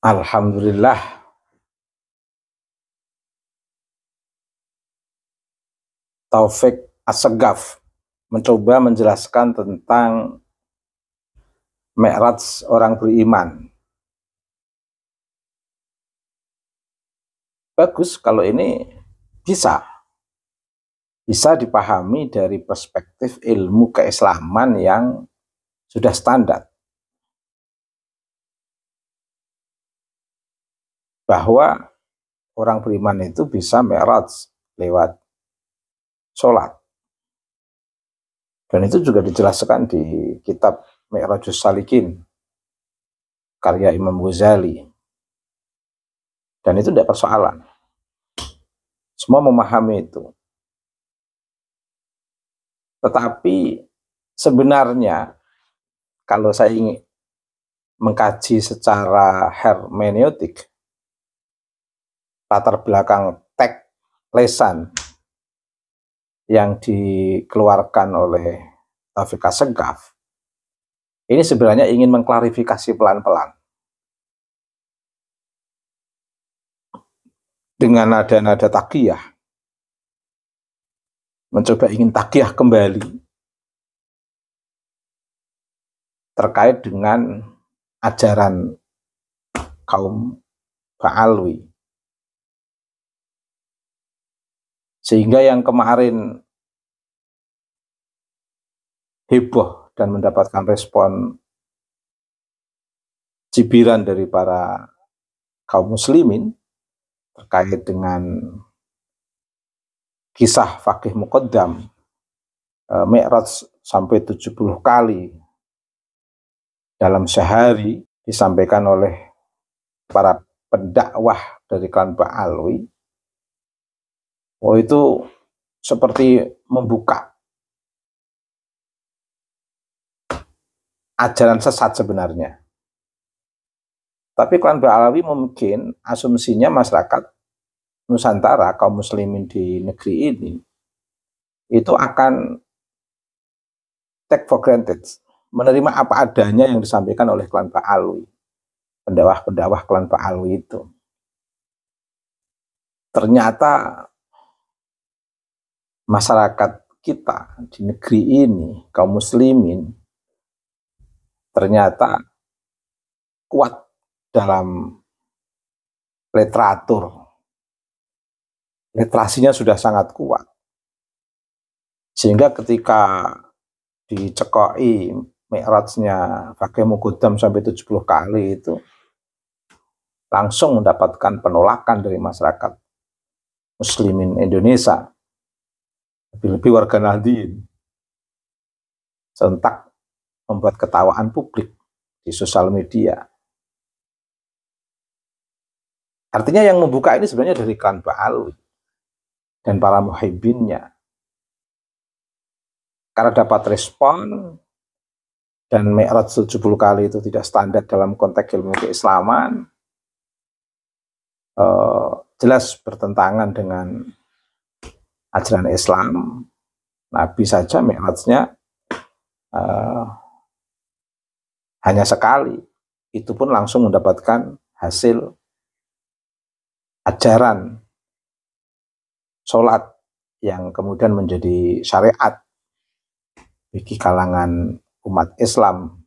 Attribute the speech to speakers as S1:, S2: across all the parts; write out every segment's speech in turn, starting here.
S1: Alhamdulillah, Taufik Assegaf mencoba menjelaskan tentang Mi'raj orang beriman. Bagus kalau ini bisa dipahami dari perspektif ilmu keislaman yang sudah standar. Bahwa orang beriman itu bisa Mi'raj lewat sholat. Dan itu juga dijelaskan di kitab Mi'rajus Salikin, karya Imam Ghazali. Dan itu tidak persoalan. Semua memahami itu. Tetapi sebenarnya kalau saya ingin mengkaji secara hermeneutik, latar belakang teks lesan yang dikeluarkan oleh Taufik Assegaf, ini sebenarnya ingin mengklarifikasi pelan-pelan. Dengan nada-nada taqiyah, mencoba ingin taqiyah kembali terkait dengan ajaran kaum Ba'alwi. Sehingga yang kemarin heboh dan mendapatkan respon cibiran dari para kaum muslimin terkait dengan kisah Faqih Muqaddam Mi'raj sampai 70 kali dalam sehari disampaikan oleh para pendakwah dari kalangan Ba'alwi. Oh, itu seperti membuka ajaran sesat sebenarnya. Tapi kalangan Ba'alwi mungkin asumsinya masyarakat Nusantara, kaum muslimin di negeri ini, itu akan take for granted, menerima apa adanya yang disampaikan oleh klan Ba'alwi, pendakwah klan Ba'alwi itu. Ternyata masyarakat kita di negeri ini, kaum muslimin, ternyata kuat dalam literatur. Literasinya sudah sangat kuat. Sehingga ketika dicekoi Mi'rajnya Faqih Muqaddam sampai 70 kali itu langsung mendapatkan penolakan dari masyarakat muslimin Indonesia, lebih-lebih warga Nahdien, sentak membuat ketawaan publik di sosial media. Artinya yang membuka ini sebenarnya dari klan Ba'alwi dan para muhibbinnya. Karena dapat respon dan Mi'raj 70 kali itu tidak standar dalam konteks ilmu keislaman, jelas bertentangan dengan ajaran Islam. Nabi saja Mi'rajnya hanya sekali, itu pun langsung mendapatkan hasil ajaran sholat yang kemudian menjadi syariat bagi kalangan umat Islam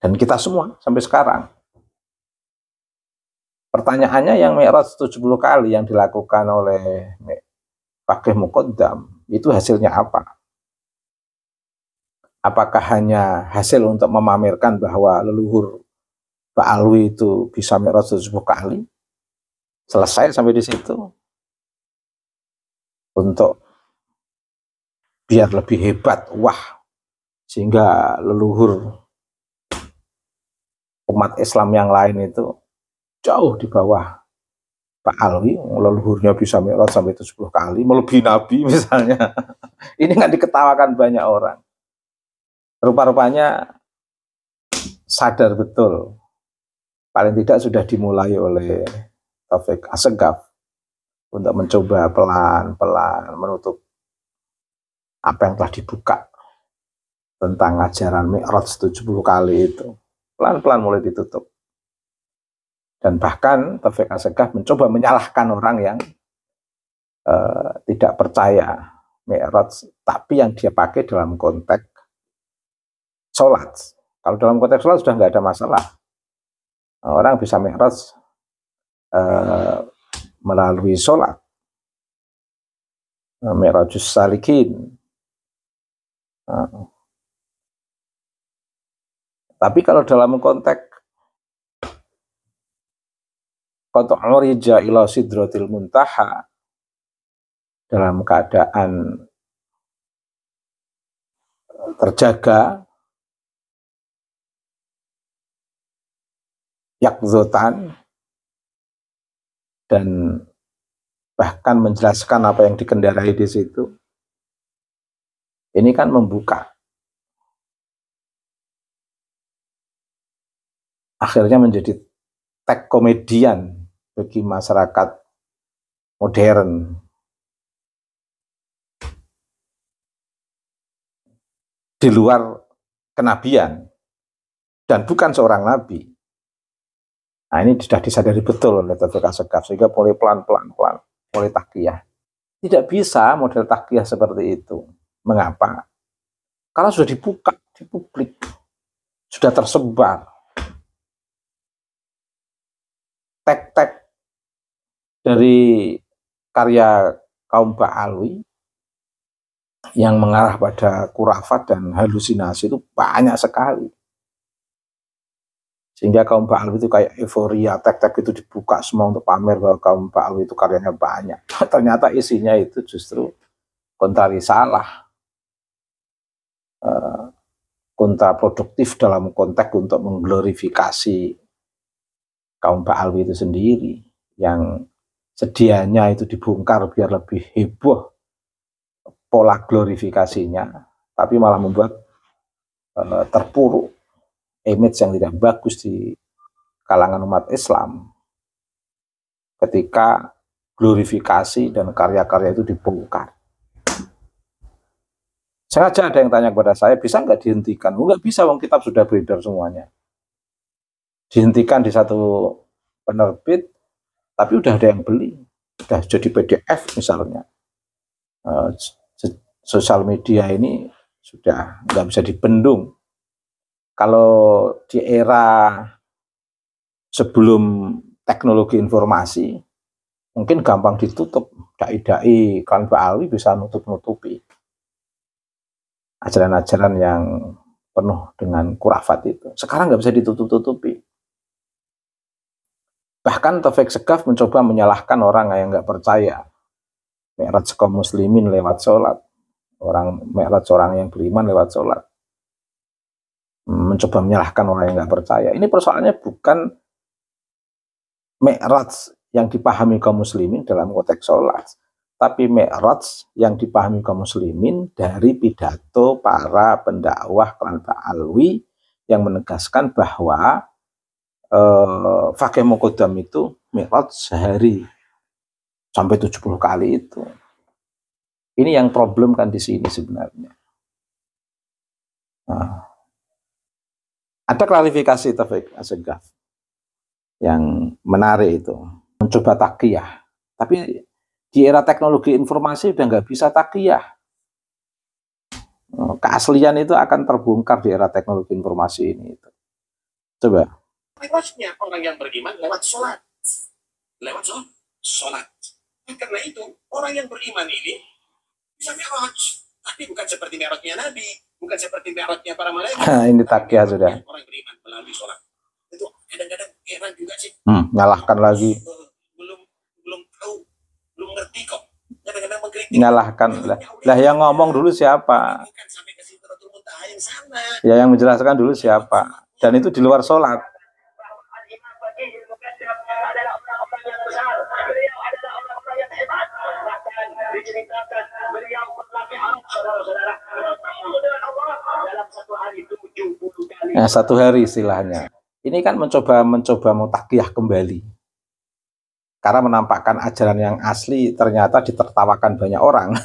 S1: dan kita semua sampai sekarang. Pertanyaannya, yang Mi'raj 70 kali yang dilakukan oleh Faqih Muqaddam itu hasilnya apa? Apakah hanya hasil untuk memamerkan bahwa leluhur Ba'alwi itu bisa Mi'raj 70 kali? Selesai sampai di situ? Untuk biar lebih hebat, wah, sehingga leluhur umat Islam yang lain itu jauh di bawah Ba'alwi, leluhurnya bisa Mi'raj sampai 70 kali, melebihi Nabi misalnya. Ini nggak diketawakan banyak orang. Rupa-rupanya sadar betul, paling tidak sudah dimulai oleh Taufik Assegaf untuk mencoba pelan-pelan menutup apa yang telah dibuka tentang ajaran Mi'raj 70 kali itu. pelan-pelan mulai ditutup. Dan bahkan Taufik Assegaf mencoba menyalahkan orang yang tidak percaya Mi'raj, tapi yang dia pakai dalam konteks sholat. Kalau dalam konteks sholat sudah nggak ada masalah. Orang bisa Mi'raj melalui sholat. Mi'rajus salikin. Tapi kalau dalam konteks urija ila sidratil muntaha, dalam keadaan terjaga, yakzotan, dan bahkan menjelaskan apa yang dikendarai di situ, ini kan membuka. Akhirnya menjadi tag komedian bagi masyarakat modern. Di luar kenabian dan bukan seorang nabi. Nah, ini sudah disadari betul oleh Taufik Assegaf, sehingga mulai pelan-pelan mulai takiyah. Tidak bisa model takiyah seperti itu. Mengapa? Karena sudah dibuka di publik, sudah tersebar tag-tag dari karya kaum Ba'alwi yang mengarah pada khurafat dan halusinasi itu banyak sekali. Sehingga kaum Ba'alwi itu kayak euforia, tag-tag itu dibuka semua untuk pamer bahwa kaum Ba'alwi itu karyanya banyak. Ternyata isinya itu justru kontrarisalah, kontraproduktif dalam konteks untuk mengglorifikasi kaum Ba'alwi itu sendiri, yang sedianya itu dibongkar biar lebih heboh pola glorifikasinya, tapi malah membuat terpuruk image yang tidak bagus di kalangan umat Islam ketika glorifikasi dan karya-karya itu dibongkar. Sengaja ada yang tanya kepada saya, bisa nggak dihentikan? Nggak bisa, wong kitab sudah beredar semuanya. Dihentikan di satu penerbit, tapi udah ada yang beli, udah jadi PDF misalnya. Sosial media ini sudah nggak bisa dibendung. Kalau di era sebelum teknologi informasi, mungkin gampang ditutup. Dai-dai kaum Ba'alwi bisa nutup-nutupi ajaran-ajaran yang penuh dengan khurafat itu. Sekarang nggak bisa ditutup-tutupi. Bahkan Taufik Assegaf mencoba menyalahkan orang yang nggak percaya Mi'raj kaum muslimin lewat sholat. Mi'raj orang yang beriman lewat sholat. Mencoba menyalahkan orang yang nggak percaya. Ini persoalannya bukan Mi'raj yang dipahami kaum muslimin dalam konteks sholat, tapi Mi'raj yang dipahami kaum muslimin dari pidato para pendakwah klan Ba'alwi yang menegaskan bahwa Fakih Muqaddam itu Mi'raj sehari sampai 70 kali itu. Ini yang problem kan di sini sebenarnya. Nah, ada klarifikasi Taufik Assegaf yang menarik itu, mencoba takiyah. Tapi di era teknologi informasi udah nggak bisa takiyah. Keaslian itu akan terbongkar di era teknologi informasi ini. Coba.
S2: Mi'rajnya orang yang beriman lewat sholat. Lewat sholat. Karena itu, orang yang beriman ini bisa Mi'raj. Tapi bukan seperti Mi'rajnya Nabi, bukan seperti Mi'rajnya para malaikat.
S1: Ini takiyah sudah.
S2: Orang beriman melalui sholat. Itu kadang-kadang heran juga sih.
S1: Nyalahkan lagi.
S2: Belum tahu, belum ngerti kok. Kadang-kadang mengkritik.
S1: Nyalahkan lah yang ngomong dulu siapa?
S2: Sampai ke Sidratul Muntaha yang sana.
S1: Ya, yang menjelaskan dulu siapa? Dan itu di luar sholat. Nah, satu hari istilahnya. Ini kan mencoba mau takiyah kembali. Karena menampakkan ajaran yang asli ternyata ditertawakan banyak orang.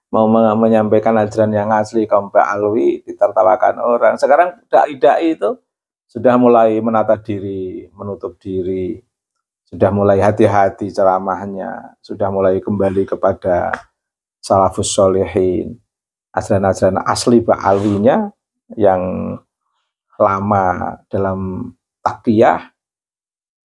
S1: mau menyampaikan ajaran yang asli kaum Ba'alwi ditertawakan orang. Sekarang dai-dai itu sudah mulai menata diri, menutup diri, sudah mulai hati-hati ceramahnya, sudah mulai kembali kepada salafus sholihin, ajaran-ajaran asli Ba'alwinya yang lama dalam takyah,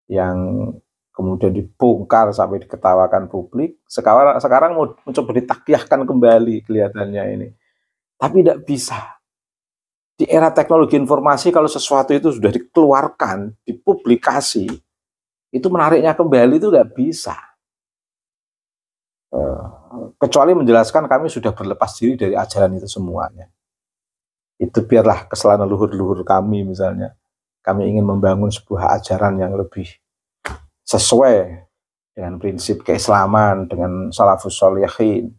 S1: yang kemudian dibongkar sampai diketawakan publik. Sekarang mau mencoba ditakyahkan kembali kelihatannya ini. Tapi tidak bisa. Di era teknologi informasi, kalau sesuatu itu sudah dikeluarkan, dipublikasi, itu menariknya kembali itu nggak bisa. Kecuali menjelaskan kami sudah berlepas diri dari ajaran itu semuanya. Itu biarlah kesalahan leluhur-leluhur kami misalnya. Kami ingin membangun sebuah ajaran yang lebih sesuai dengan prinsip keislaman, dengan salafus sholihin,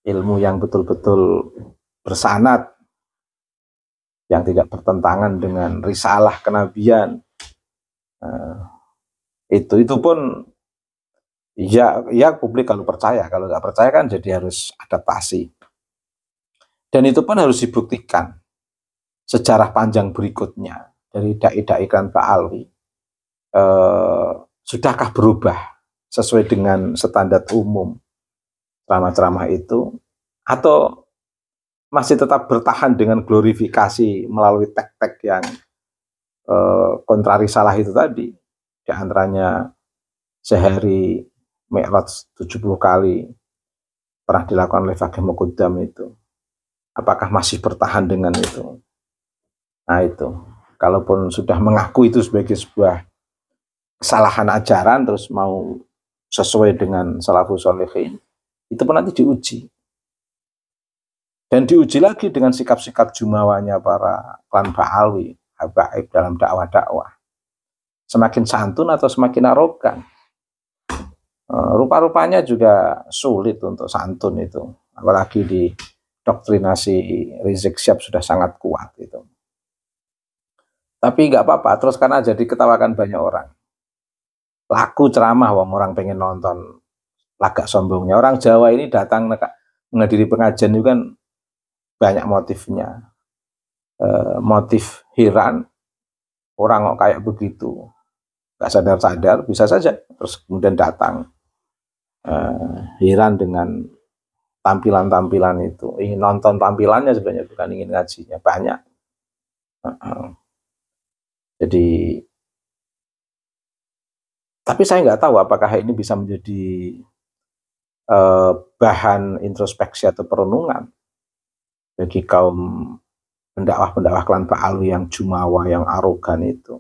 S1: ilmu yang betul-betul bersanad, yang tidak bertentangan dengan risalah kenabian. Itu pun ya publik kalau percaya, kalau nggak percaya kan jadi harus adaptasi. Dan itu pun harus dibuktikan sejarah panjang berikutnya dari dai-dai Klan Ba'alwi. Sudahkah berubah sesuai dengan standar umum ceramah-ceramah itu, atau masih tetap bertahan dengan glorifikasi melalui tek-tek yang kontra risalah itu tadi, di antaranya sehari Mi'raj 70 kali pernah dilakukan oleh Faqih Muqaddam itu. Apakah masih bertahan dengan itu? Nah itu, kalaupun sudah mengaku itu sebagai sebuah kesalahan ajaran, terus mau sesuai dengan salafus sholihin, itu pun nanti diuji. Dan diuji lagi dengan sikap-sikap jumawanya para Klan Ba'alwi, habaib dalam dakwah-dakwah. Semakin santun atau semakin arogan. Rupa-rupanya juga sulit untuk santun itu. Apalagi di doktrinasi Rizik Syihab sudah sangat kuat itu. Tapi nggak apa-apa, teruskan aja, diketawakan banyak orang. Laku ceramah, orang pengen nonton. Lagak sombongnya orang Jawa ini datang menghadiri pengajian itu kan banyak motifnya. Motif heran, orang kok kayak begitu, nggak sadar-sadar bisa saja terus kemudian datang heran dengan tampilan-tampilan itu, ingin nonton tampilannya sebenarnya, bukan ingin ngajinya banyak. Jadi tapi saya nggak tahu apakah ini bisa menjadi bahan introspeksi atau perenungan bagi kaum pendakwah-pendakwah Klan Ba'alwi yang jumawa, yang arogan itu.